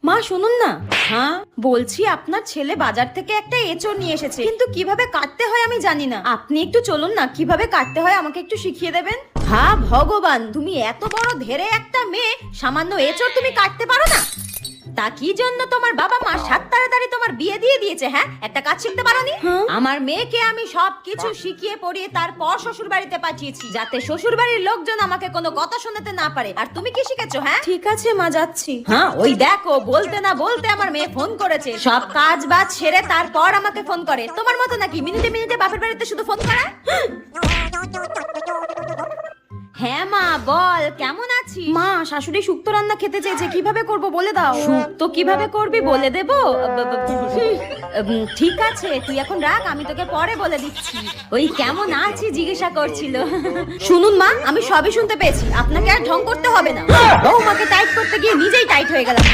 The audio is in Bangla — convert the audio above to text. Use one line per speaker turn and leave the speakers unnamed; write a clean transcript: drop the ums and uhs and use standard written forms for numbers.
মা শুনুন না। হ্যাঁ বলছি, আপনার ছেলে বাজার থেকে একটা এঁচড় নিয়ে এসেছে, কিন্তু কিভাবে কাটতে হয় আমি জানি না। আপনি একটু চলুন না, কিভাবে কাটতে হয় আমাকে একটু শিখিয়ে দেবেন। হ্যাঁ ভগবান, তুমি এত বড় ধেরে একটা মেয়ে, সামান্য এঁচড় তুমি কাটতে পারো না? তা কি জন্য তোমার বাবা মা সাত তাড়াতাড়ি তোমার বিয়ে দিয়ে দিয়েছে? হ্যাঁ, একটা কাজ শিখতে পারোনি? আমার মেয়েকে আমি সবকিছু শিখিয়ে পড়িয়ে তারপর শ্বশুর বাড়িতে পাঠিয়েছি, যাতে শ্বশুর বাড়ির লোকজন আমাকে কোনো কথা শোনাতে না পারে। আর তুমি কি শিখেছো? হ্যাঁ ঠিক আছে মা, যাচ্ছি। হ্যাঁ ওই দেখো, বলতে না বলতে আমার মেয়ে ফোন করেছে। সব কাজ বাজ সেরে তারপর আমাকে ফোন করে। তোমার মতো নাকি মিনিটে মিনিটে বাপের বাড়িতে শুধু ফোন করা? হ্যাঁ মা বল, কেমন আছিস? মা শাশুড়ি শুক্তো রান্না খেতে চেয়েছে, কিভাবে করব বলে দাও। শুক্তো কিভাবে করবি বলে দেব? ঠিক আছে তুই এখন রাখ, আমি তোকে পরে বলে দিচ্ছি। ওই কেমন আছিস জিজ্ঞাসা করছিল। শুনুন মা, আমি সবই শুনতে পেয়েছি, আপনাকে আর ঢং করতে হবে না। বৌমাকে টাইট করতে গিয়ে নিজেই টাইট হয়ে গেলাম।